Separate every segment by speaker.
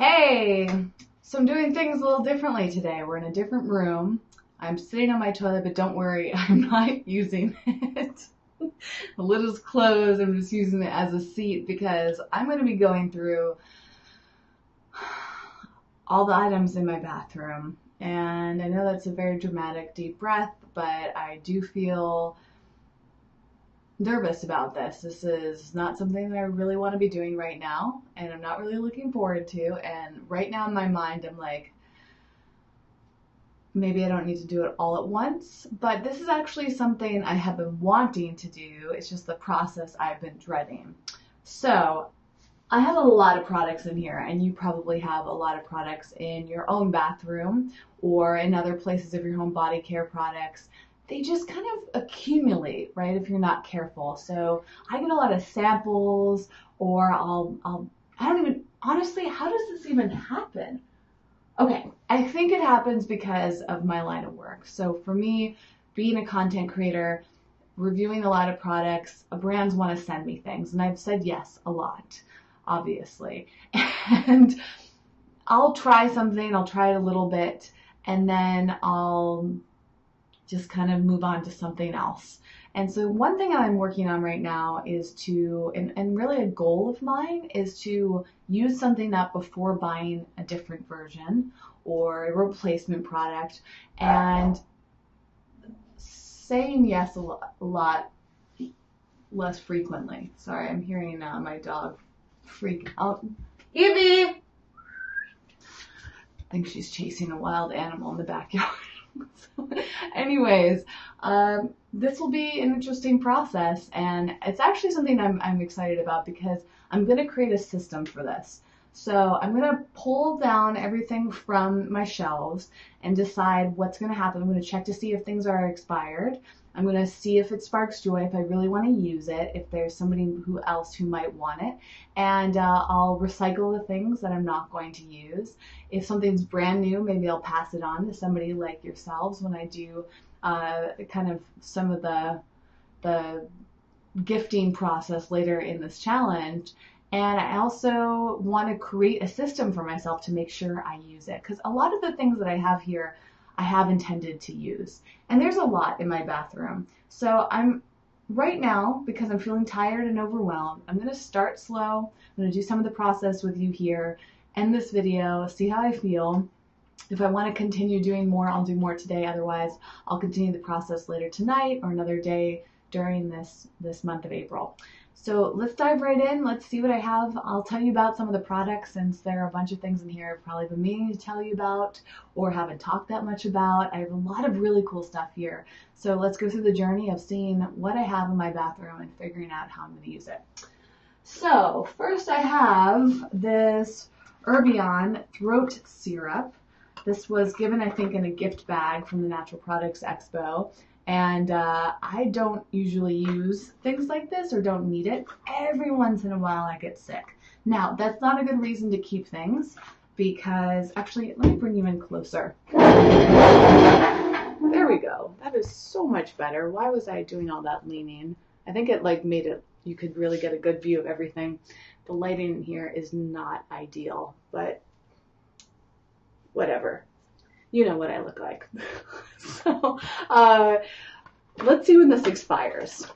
Speaker 1: Hey, so I'm doing things a little differently today. We're in a different room. I'm sitting on my toilet, but don't worry, I'm not using it. The lid is closed. I'm just using it as a seat because I'm going to be going through all the items in my bathroom. And I know that's a very dramatic, deep breath, but I do feel nervous about this. This is not something that I really want to be doing right now, and I'm not really looking forward to. And right now in my mind, I'm like, maybe I don't need to do it all at once, but this is actually something I have been wanting to do. It's just the process I've been dreading. So I have a lot of products in here, and you probably have a lot of products in your own bathroom or in other places of your home, body care products. They just kind of accumulate, right, if you're not careful. So I get a lot of samples, or I don't even, honestly, how does this even happen? Okay, I think it happens because of my line of work. So for me, being a content creator, reviewing a lot of products, brands want to send me things, and I've said yes a lot, obviously. And I'll try something, I'll try it a little bit, and then I'll just kind of move on to something else. And so one thing I'm working on right now is to, and really a goal of mine is to use something up before buying a different version or a replacement product, and saying yes a lot less frequently. Sorry, I'm hearing my dog freak out. Evie! I think she's chasing a wild animal in the backyard. So, anyways, this will be an interesting process, and it's actually something I'm excited about because I'm going to create a system for this. So I'm going to pull down everything from my shelves and decide what's going to happen. I'm going to check to see if things are expired. I'm going to see if it sparks joy, if I really want to use it, if there's somebody else who might want it, and I'll recycle the things that I'm not going to use. If something's brand new, maybe I'll pass it on to somebody like yourselves when I do kind of some of the gifting process later in this challenge. And I also want to create a system for myself to make sure I use it, because a lot of the things that I have here I have intended to use. And there's a lot in my bathroom. So I'm right now, because I'm feeling tired and overwhelmed, I'm going to start slow. I'm going to do some of the process with you here, end this video, see how I feel. If I want to continue doing more, I'll do more today. Otherwise, I'll continue the process later tonight or another day during this month of April. So let's dive right in. Let's see what I have. I'll tell you about some of the products, since there are a bunch of things in here I've probably been meaning to tell you about or haven't talked that much about. I have a lot of really cool stuff here. So let's go through the journey of seeing what I have in my bathroom and figuring out how I'm going to use it. So first I have this Herbion throat syrup. This was given, I think, in a gift bag from the Natural Products Expo. And I don't usually use things like this or don't need it. Every once in a while I get sick. Now, that's not a good reason to keep things, because, actually, let me bring you in closer. There we go. That is so much better. Why was I doing all that leaning? I think it made it, you could really get a good view of everything. The lighting in here is not ideal, but whatever. You know what I look like. So let's see when this expires.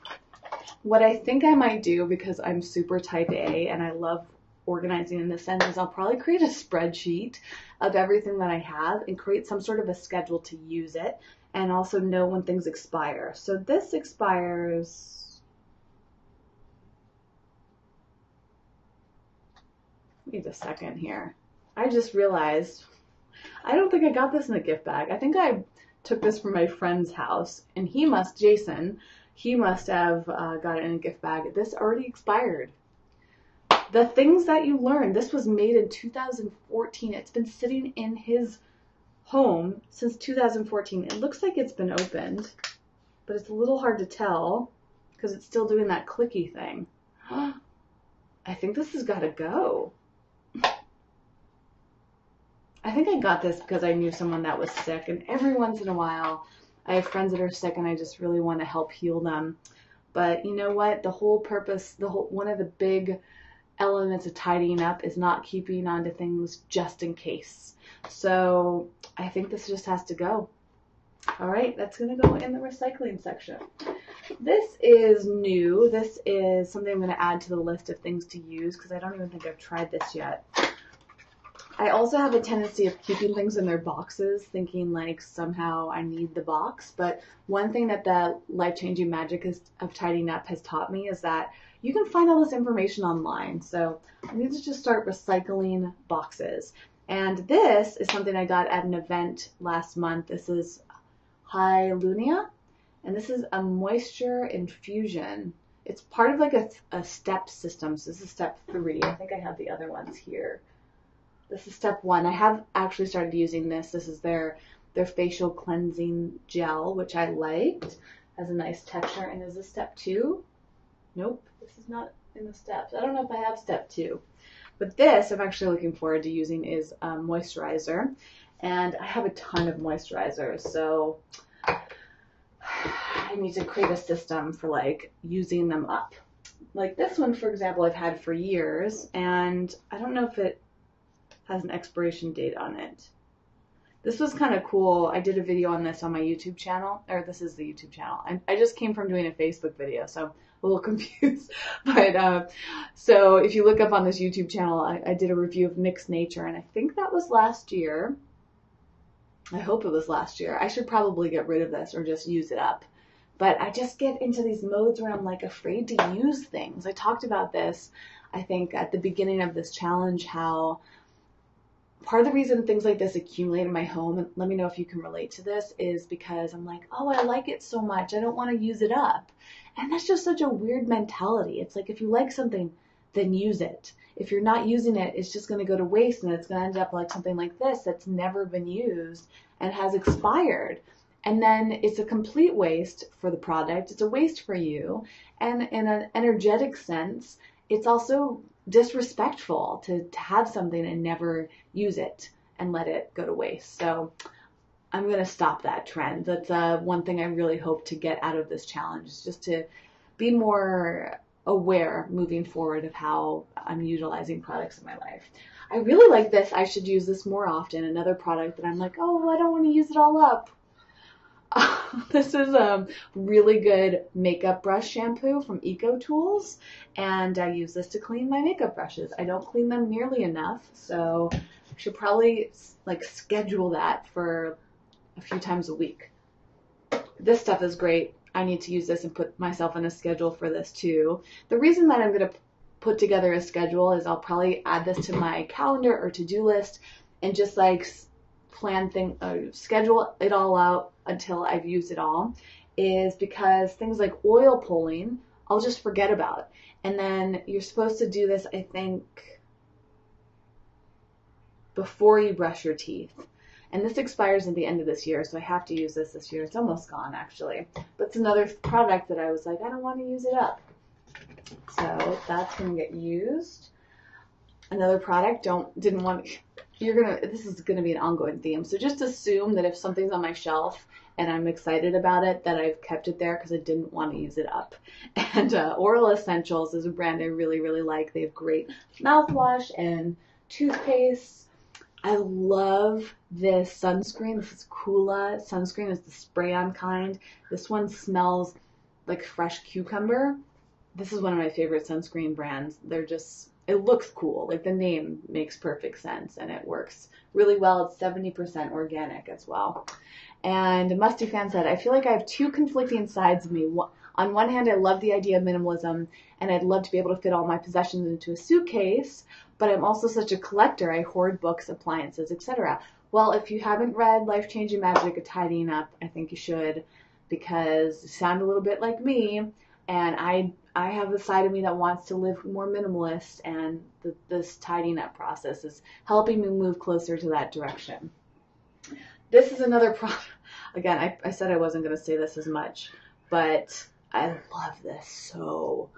Speaker 1: What I think I might do, because I'm super type A and I love organizing in this sense, is I'll probably create a spreadsheet of everything that I have and create some sort of a schedule to use it, and also know when things expire. So this expires, wait a second here. I just realized I don't think I got this in a gift bag. I think I took this from my friend's house, and Jason, he must have got it in a gift bag. This already expired. The things that you learn, this was made in 2014. It's been sitting in his home since 2014. It looks like it's been opened, but it's a little hard to tell because it's still doing that clicky thing. I think this has got to go. I think I got this because I knew someone that was sick, and every once in a while I have friends that are sick and I just really want to help heal them. But you know what? The whole purpose, one of the big elements of tidying up is not keeping onto things just in case. So I think this just has to go. All right, that's going to go in the recycling section. This is new. This is something I'm going to add to the list of things to use because I don't even think I've tried this yet. I also have a tendency of keeping things in their boxes, thinking like somehow I need the box. But one thing that the life-changing magic of tidying up has taught me is that you can find all this information online. So I need to just start recycling boxes. And this is something I got at an event last month. This is Hylunia, and this is a moisture infusion. It's part of like a step system. So this is step 3. I think I have the other ones here. This is step 1. I have actually started using this. This is their facial cleansing gel, which I liked. Has a nice texture. And is this step 2? Nope, this is not in the steps. I don't know if I have step 2. But this I'm actually looking forward to using is moisturizer. And I have a ton of moisturizers, so I need to create a system for like using them up. Like this one, for example, I've had for years, and I don't know if it has an expiration date on it. This was kind of cool. I did a video on this on my YouTube channel, or this is the YouTube channel. I just came from doing a Facebook video, so I'm a little confused. But so if you look up on this YouTube channel, I did a review of Mixed Nature, and I think that was last year. I hope it was last year. I should probably get rid of this or just use it up. But I just get into these modes where I'm like afraid to use things. I talked about this, I think, at the beginning of this challenge, how part of the reason things like this accumulate in my home, and let me know if you can relate to this, is because I'm like, oh, I like it so much, I don't want to use it up. And that's just such a weird mentality. It's like if you like something, then use it. If you're not using it, it's just going to go to waste, and it's going to end up like something like this that's never been used and has expired. And then it's a complete waste for the product. It's a waste for you. And in an energetic sense, it's also disrespectful to have something and never use it and let it go to waste. So I'm going to stop that trend. That's one thing I really hope to get out of this challenge, is just to be more aware moving forward of how I'm utilizing products in my life. I really like this. I should use this more often. Another product that I'm like, oh, I don't want to use it all up. This is a really good makeup brush shampoo from Eco Tools, and I use this to clean my makeup brushes. I don't clean them nearly enough, so I should probably like schedule that for a few times a week. This stuff is great. I need to use this and put myself on a schedule for this too. The reason that I'm going to put together a schedule is I'll probably add this to my calendar or to-do list and just like schedule it all out until I've used it all, is because things like oil pulling, I'll just forget about. And then you're supposed to do this, I think, before you brush your teeth. And this expires at the end of this year, so I have to use this year. It's almost gone, actually. But it's another product that I was like, I don't want to use it up. So that's going to get used. Another product, this is going to be an ongoing theme. So just assume that if something's on my shelf and I'm excited about it, that I've kept it there because I didn't want to use it up. And Oral Essentials is a brand I really, really like. They have great mouthwash and toothpaste. I love this sunscreen. This is Kula sunscreen. It's the spray-on kind. This one smells like fresh cucumber. This is one of my favorite sunscreen brands. It looks cool. Like the name makes perfect sense, and it works really well. It's 70% organic as well. And Musty Fan said, I feel like I have two conflicting sides of me. On one hand, I love the idea of minimalism, and I'd love to be able to fit all my possessions into a suitcase, but I'm also such a collector. I hoard books, appliances, etc. Well, if you haven't read Life-Changing Magic of Tidying Up, I think you should, because you sound a little bit like me, and I have a side of me that wants to live more minimalist, and this tidying up process is helping me move closer to that direction. This is another product. Again, I said I wasn't going to say this as much, but I love this so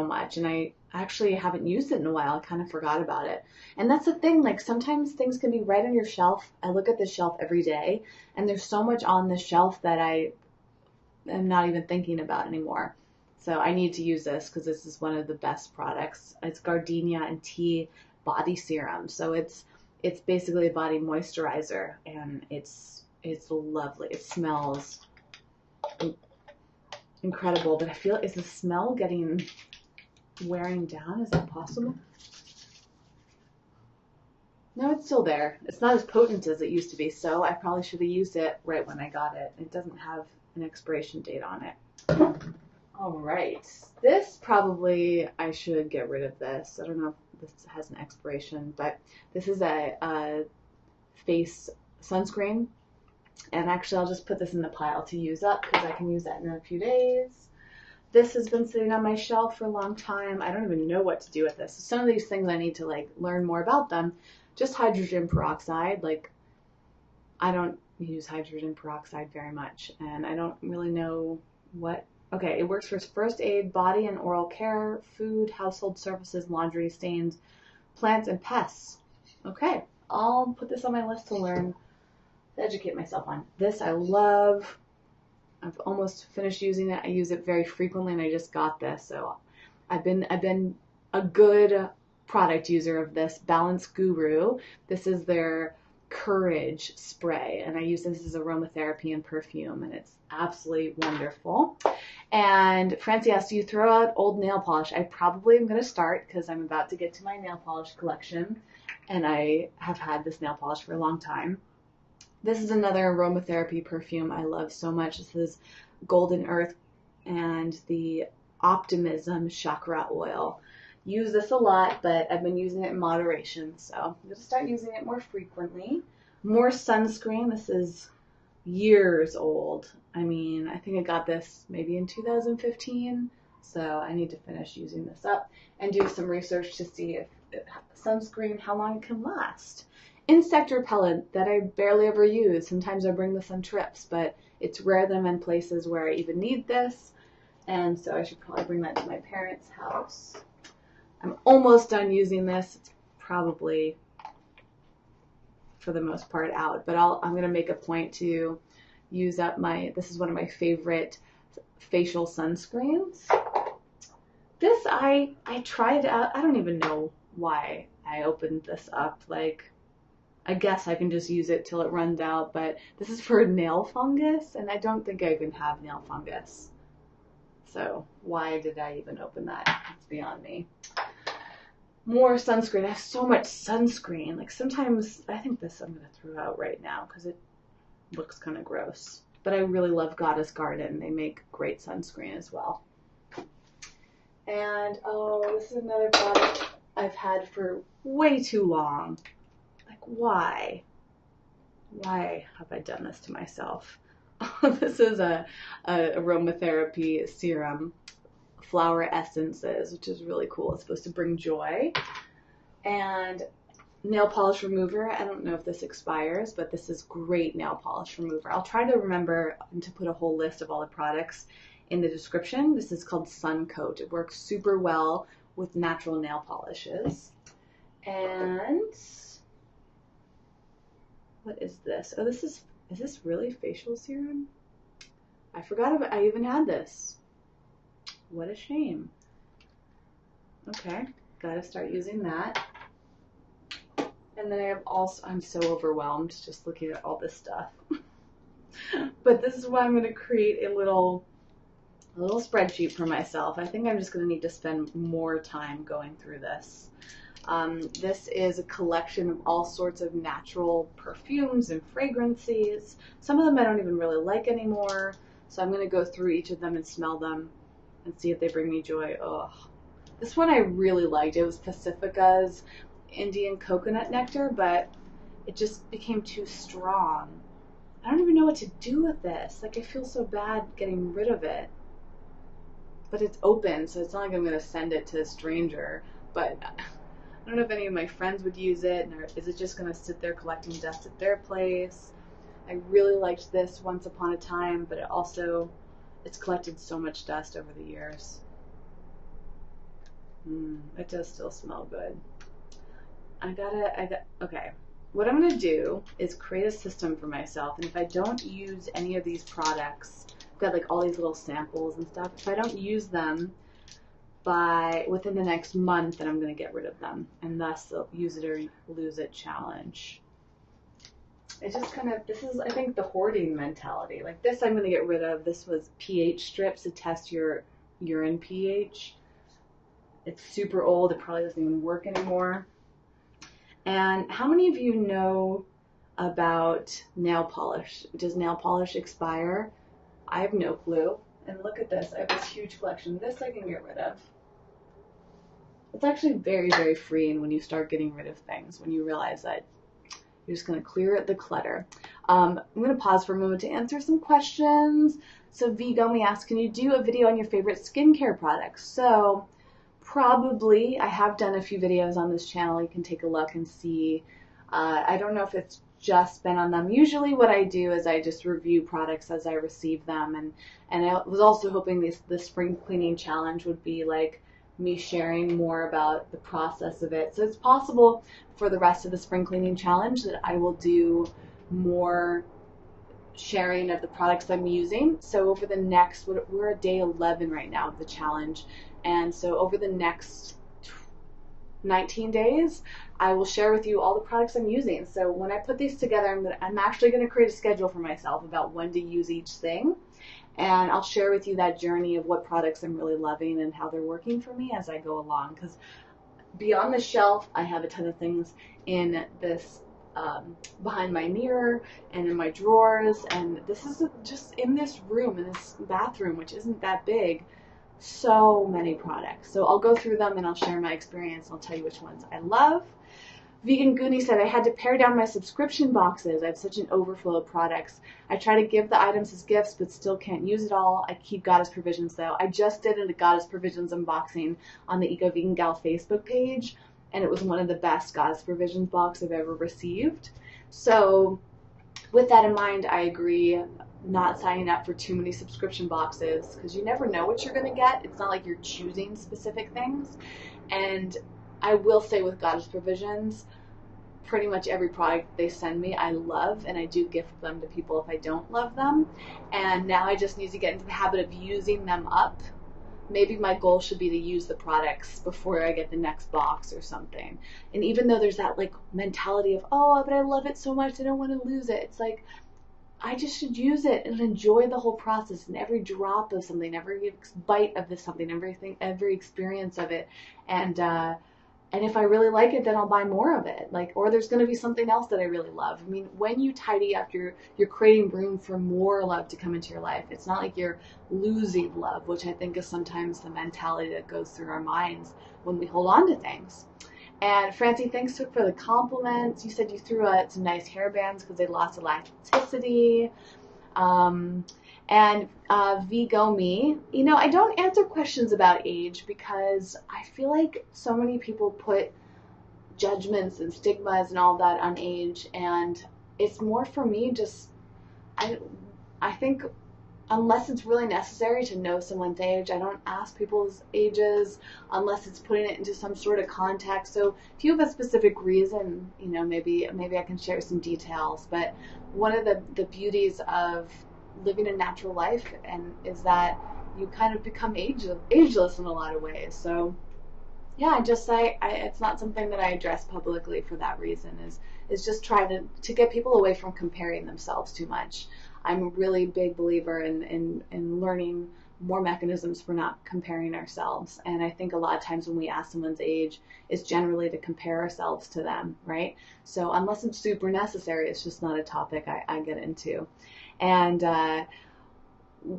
Speaker 1: much, and I actually haven't used it in a while. I kind of forgot about it. And that's the thing, like sometimes things can be right on your shelf. I look at this shelf every day, and there's so much on this shelf that I am not even thinking about anymore. So I need to use this because this is one of the best products. It's Gardenia and Tea Body Serum. So it's basically a body moisturizer, and it's lovely. It smells incredible, but I feel, is the smell wearing down? Is that possible? No, it's still there. It's not as potent as it used to be, so I probably should have used it right when I got it. It doesn't have an expiration date on it. All right. This probably, I should get rid of this. I don't know if this has an expiration, but this is a face sunscreen. And actually, I'll just put this in the pile to use up because I can use that in a few days. This has been sitting on my shelf for a long time. I don't even know what to do with this. Some of these things I need to like learn more about them. Just hydrogen peroxide. Like, I don't use hydrogen peroxide very much, and I don't really know what. Okay, it works for first aid, body and oral care, food, household surfaces, laundry, stains, plants, and pests. Okay, I'll put this on my list to learn, to educate myself on. This I love. I've almost finished using it. I use it very frequently, and I just got this, so I've been a good product user of this. Balance Guru. This is their Courage spray, and I use this as aromatherapy and perfume, and it's absolutely wonderful. And Francie asked, do you throw out old nail polish? I probably am going to start because I'm about to get to my nail polish collection, and I have had this nail polish for a long time. This is another aromatherapy perfume I love so much. This is Golden Earth and the Optimism Chakra Oil. Use this a lot, but I've been using it in moderation, so I'm going to start using it more frequently. More sunscreen. This is years old. I mean, I think I got this maybe in 2015, so I need to finish using this up and do some research to see if sunscreen, how long it can last. Insect repellent that I barely ever use. Sometimes I bring this on trips, but it's rare that I'm in places where I even need this, and so I should probably bring that to my parents' house. I'm almost done using this. It's probably, for the most part, out, but I'm going to make a point to use up this is one of my favorite facial sunscreens. This, I tried out. I don't even know why I opened this up. Like, I guess I can just use it till it runs out, but this is for nail fungus, and I don't think I even have nail fungus. So why did I even open that? It's beyond me. More sunscreen. I have so much sunscreen. Like, sometimes I think this I'm going to throw out right now because it looks kind of gross. But I really love Goddess Garden. They make great sunscreen as well. And, oh, this is another product I've had for way too long. Like, why? Why have I done this to myself? This is a aromatherapy serum. Flower essences, which is really cool. It's supposed to bring joy. And nail polish remover. I don't know if this expires, but this is great nail polish remover. I'll try to remember to put a whole list of all the products in the description. This is called Sun Coat. It works super well with natural nail polishes. And what is this? Oh, is this really facial serum? I forgot I even had this. What a shame. Okay, gotta start using that. And then I have also, I'm so overwhelmed just looking at all this stuff. But this is why I'm gonna create a little spreadsheet for myself. I think I'm just gonna need to spend more time going through this. This is a collection of all sorts of natural perfumes and fragrances. Some of them I don't even really like anymore. So I'm gonna go through each of them and smell them and see if they bring me joy. Ugh. This one I really liked. It was Pacifica's Indian coconut nectar, but it just became too strong. I don't even know what to do with this. Like, I feel so bad getting rid of it. But it's open, so it's not like I'm going to send it to a stranger. But I don't know if any of my friends would use it, or is it just going to sit there collecting dust at their place? I really liked this once upon a time, but it's collected so much dust over the years. It does still smell good. Okay. What I'm going to do is create a system for myself, and if I don't use any of these products got like all these little samples and stuff. If I don't use them by within the next month, then I'm going to get rid of them, and thus the use it or lose it challenge. It just kind of, this is, I think, the hoarding mentality. Like this I'm going to get rid of. This was pH strips to test your urine pH. It's super old. It probably doesn't even work anymore. And how many of you know about nail polish? Does nail polish expire? I have no clue. And look at this. I have this huge collection. This I can get rid of. It's actually very, very freeing when you start getting rid of things, when you realize that you're just going to clear the clutter. I'm going to pause for a moment to answer some questions. So Vigomi asks, can you do a video on your favorite skincare products? So probably, I have done a few videos on this channel. You can take a look and see. I don't know if it's just been on them. Usually what I do is I just review products as I receive them. And I was also hoping the spring cleaning challenge would be like me sharing more about the process of it. So it's possible for the rest of the spring cleaning challenge that I will do more sharing of the products I'm using. So over the next, we're at day 11 right now of the challenge. And so over the next 19 days, I will share with you all the products I'm using. So when I put these together, I'm actually going to create a schedule for myself about when to use each thing. And I'll share with you that journey of what products I'm really loving and how they're working for me as I go along. Because beyond the shelf, I have a ton of things in this behind my mirror and in my drawers. And this is just in this room, in this bathroom, which isn't that big. So many products. So I'll go through them and I'll share my experience. I'll tell you which ones I love. Vegan Goonie said, I had to pare down my subscription boxes. I have such an overflow of products. I try to give the items as gifts, but still can't use it all. I keep Goddess Provisions, though. I just did a Goddess Provisions unboxing on the Eco Vegan Gal Facebook page, and it was one of the best Goddess Provisions boxes I've ever received. So with that in mind, I agree not signing up for too many subscription boxes because you never know what you're going to get. It's not like you're choosing specific things. And I will say with Goddess Provisions, pretty much every product they send me I love, and I do gift them to people if I don't love them. And now I just need to get into the habit of using them up. Maybe my goal should be to use the products before I get the next box or something. And even though there's that like mentality of, oh, but I love it so much, I don't want to lose it. It's like, I just should use it and enjoy the whole process and every drop of something, every bite of this something, every experience of it. And if I really like it, then I'll buy more of it. Like, or there's going to be something else that I really love. I mean, when you tidy up, you're creating room for more love to come into your life. It's not like you're losing love, which I think is sometimes the mentality that goes through our minds when we hold on to things. And Francie, thanks for the compliments. You said you threw out some nice hair bands because they lost elasticity. And Vigo Me, you know, I don't answer questions about age because I feel like so many people put judgments and stigmas and all that on age, and it's more for me just, I think unless it's really necessary to know someone's age, I don't ask people's ages unless it's putting it into some sort of context. So if you have a specific reason, you know, maybe I can share some details. But one of the beauties of living a natural life and is that you kind of become ageless in a lot of ways. So yeah, it's not something that I address publicly for that reason, is just trying to get people away from comparing themselves too much. I'm a really big believer in learning more mechanisms for not comparing ourselves. And I think a lot of times when we ask someone's age, it's generally to compare ourselves to them, right? So unless it's super necessary, it's just not a topic I get into. And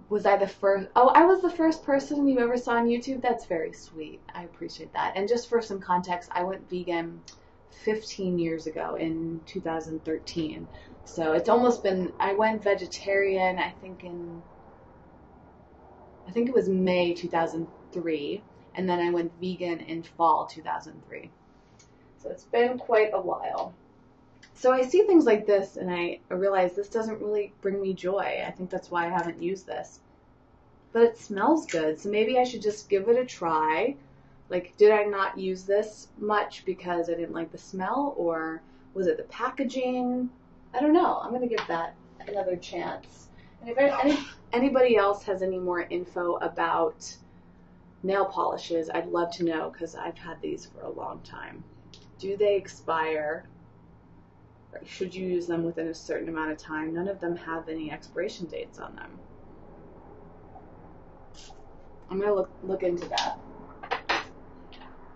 Speaker 1: was I the first? Oh, I was the first person you ever saw on YouTube? That's very sweet. I appreciate that. And just for some context, I went vegan 15 years ago in 2013. So it's almost been, I went vegetarian, I think it was May 2003, and then I went vegan in fall 2003. So it's been quite a while. So I see things like this and I realize this doesn't really bring me joy. I think that's why I haven't used this. But it smells good, so maybe I should just give it a try. Like, did I not use this much because I didn't like the smell, or was it the packaging? I don't know. I'm going to give that another chance And if anybody else has any more info about nail polishes, I'd love to know, because I've had these for a long time. Do they expire? Or should you use them within a certain amount of time? None of them have any expiration dates on them. I'm going to look into that.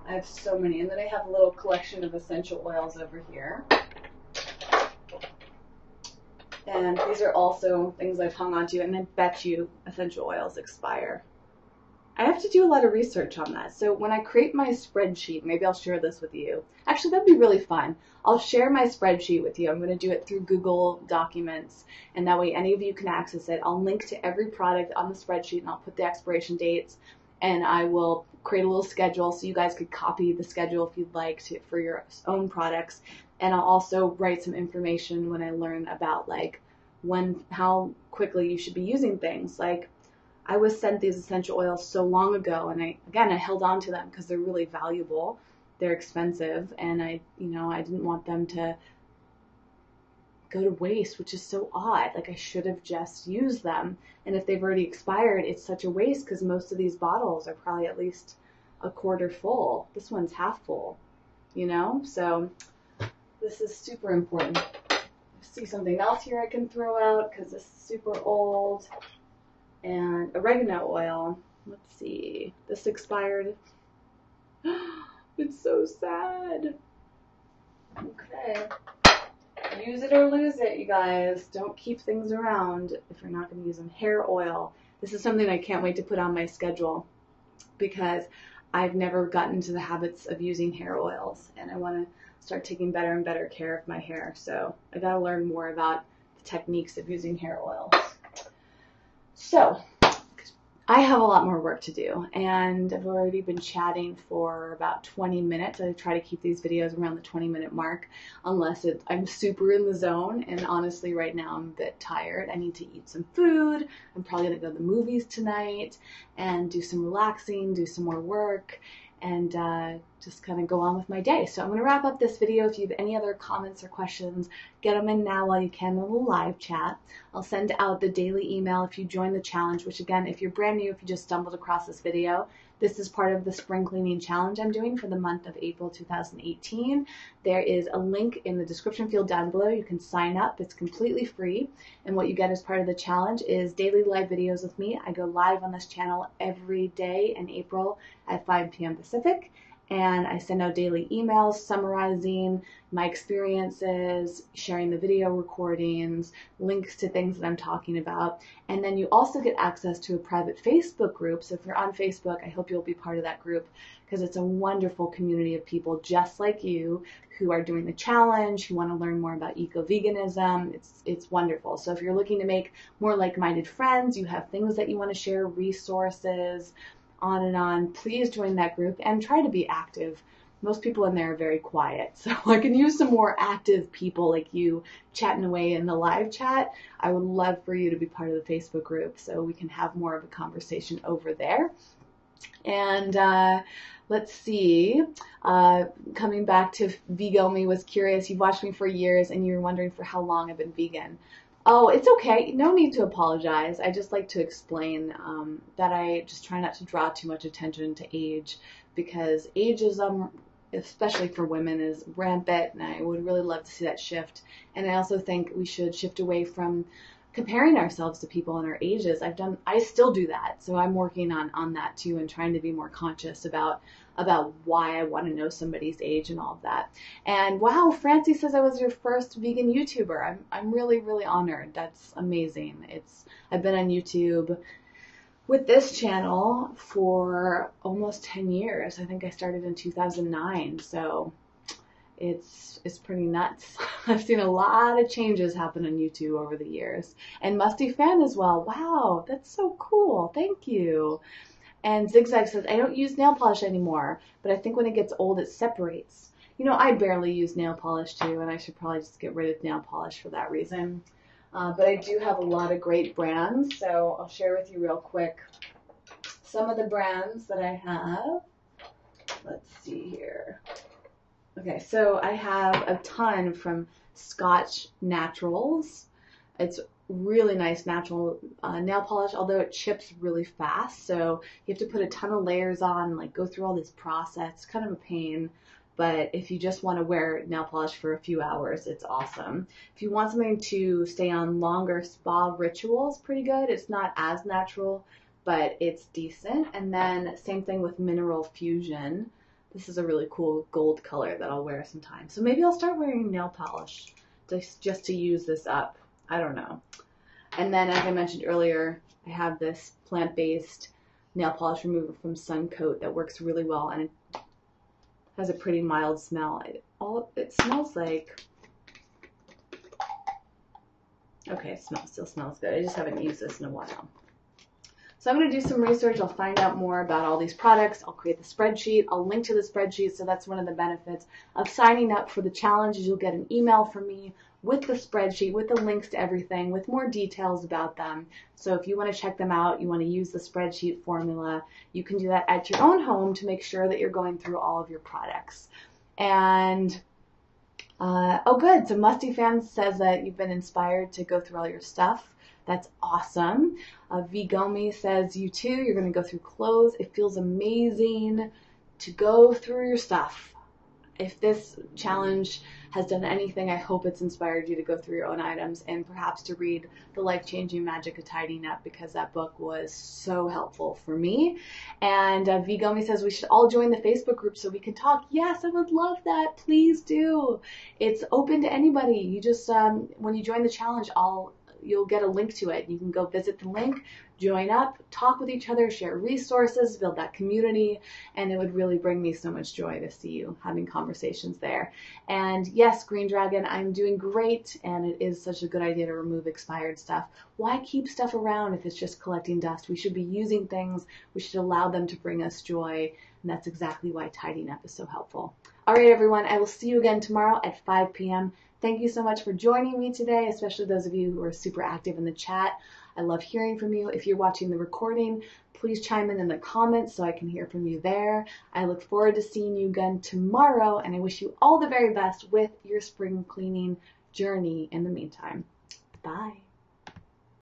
Speaker 1: I have so many. And then I have a little collection of essential oils over here. And these are also things I've hung on to, and I bet you essential oils expire. I have to do a lot of research on that. So when I create my spreadsheet, maybe I'll share this with you. Actually, that'd be really fun. I'll share my spreadsheet with you. I'm going to do it through Google Documents, and that way any of you can access it. I'll link to every product on the spreadsheet, and I'll put the expiration dates, and I will create a little schedule so you guys could copy the schedule if you'd like to for your own products. And I'll also write some information when I learn about like how quickly you should be using things. Like, I was sent these essential oils so long ago, and I held on to them because they're really valuable. They're expensive, and I didn't want them to go to waste, which is so odd. Like, I should have just used them. And if they've already expired, it's such a waste because most of these bottles are probably at least a quarter full. This one's half full, So this is super important. I see something else here I can throw out because this is super old. And oregano oil. Let's see. This expired. It's so sad. Okay. Use it or lose it, you guys. Don't keep things around if you're not going to use them. Hair oil. This is something I can't wait to put on my schedule because I've never gotten into the habits of using hair oils, and I want to start taking better and better care of my hair. So I got to learn more about the techniques of using hair oils. So, I have a lot more work to do, and I've already been chatting for about 20 minutes. I try to keep these videos around the 20-minute mark, unless I'm super in the zone, and honestly, right now I'm a bit tired. I need to eat some food. I'm probably going to go to the movies tonight and do some relaxing, do some more work, and just kind of go on with my day. So I'm going to wrap up this video. If you have any other comments or questions, get them in now while you can in the live chat. I'll send out the daily email if you join the challenge, which again, if you're brand new, if you just stumbled across this video, this is part of the spring cleaning challenge I'm doing for the month of April 2018. There is a link in the description field down below. You can sign up. It's completely free. And what you get as part of the challenge is daily live videos with me. I go live on this channel every day in April at 5 p.m. Pacific. And I send out daily emails summarizing my experiences, sharing the video recordings, links to things that I'm talking about. And then you also get access to a private Facebook group. So if you're on Facebook, I hope you'll be part of that group because it's a wonderful community of people just like you who are doing the challenge, who want to learn more about eco-veganism. It's wonderful. So if you're looking to make more like-minded friends, you have things that you want to share, resources, on and on, please join that group and try to be active. Most people in there are very quiet, so I can use some more active people like you chatting away in the live chat. I would love for you to be part of the Facebook group so we can have more of a conversation over there. And let's see, coming back to Vigo Me was curious. You've watched me for years and you're wondering for how long I've been vegan. Oh, it's okay. No need to apologize. I just like to explain that I just try not to draw too much attention to age because ageism, especially for women, is rampant, and I would really love to see that shift. And I also think we should shift away from comparing ourselves to people in our ages. I still do that, so I'm working on that too and trying to be more conscious about why I want to know somebody's age and all of that. And wow, Francie says I was your first vegan YouTuber. I'm really, really honored. That's amazing. I've been on YouTube with this channel for almost 10 years. I think I started in 2009, so it's pretty nuts. I've seen a lot of changes happen on YouTube over the years. And Musty Fan as well. Wow, that's so cool. Thank you. And Zigzag says, I don't use nail polish anymore, but I think when it gets old, it separates. I barely use nail polish too, and I should probably just get rid of nail polish for that reason. But I do have a lot of great brands, so I'll share with you real quick some of the brands that I have. Let's see here. Okay, so I have a ton from Scotch Naturals. It's really nice natural nail polish, although it chips really fast. So you have to put a ton of layers on, like go through all this process. It's kind of a pain. But if you just want to wear nail polish for a few hours, it's awesome. If you want something to stay on longer, spa rituals, pretty good. It's not as natural, but it's decent. And then same thing with Mineral Fusion. This is a really cool gold color that I'll wear sometime. So maybe I'll start wearing nail polish just to use this up. I don't know. And then, as I mentioned earlier, I have this plant-based nail polish remover from Suncoat that works really well, and it has a pretty mild smell. It smells like, okay, it still smells good. I just haven't used this in a while. So I'm going to do some research. I'll find out more about all these products. I'll create the spreadsheet. I'll link to the spreadsheet. So that's one of the benefits of signing up for the challenge is you'll get an email from me with the spreadsheet, with the links to everything, with more details about them. So if you want to check them out, you want to use the spreadsheet formula, you can do that at your own home to make sure that you're going through all of your products. And oh good, so Musty Fan says that you've been inspired to go through all your stuff. That's awesome. Vigomi says you too, you're going to go through clothes. It feels amazing to go through your stuff. If this challenge has done anything, I hope it's inspired you to go through your own items and perhaps to read The Life-Changing Magic of Tidying Up, because that book was so helpful for me. And Vigomi says we should all join the Facebook group so we can talk. Yes, I would love that. Please do. It's open to anybody. You just, when you join the challenge, you'll get a link to it. You can go visit the link, join up, talk with each other, share resources, build that community, and it would really bring me so much joy to see you having conversations there. And yes, Green Dragon, I'm doing great, and it is such a good idea to remove expired stuff. Why keep stuff around if it's just collecting dust? We should be using things. We should allow them to bring us joy, and that's exactly why tidying up is so helpful. All right, everyone, I will see you again tomorrow at 5 p.m. Thank you so much for joining me today, especially those of you who are super active in the chat. I love hearing from you. If you're watching the recording, please chime in the comments so I can hear from you there. I look forward to seeing you again tomorrow, and I wish you all the very best with your spring cleaning journey in the meantime. Bye.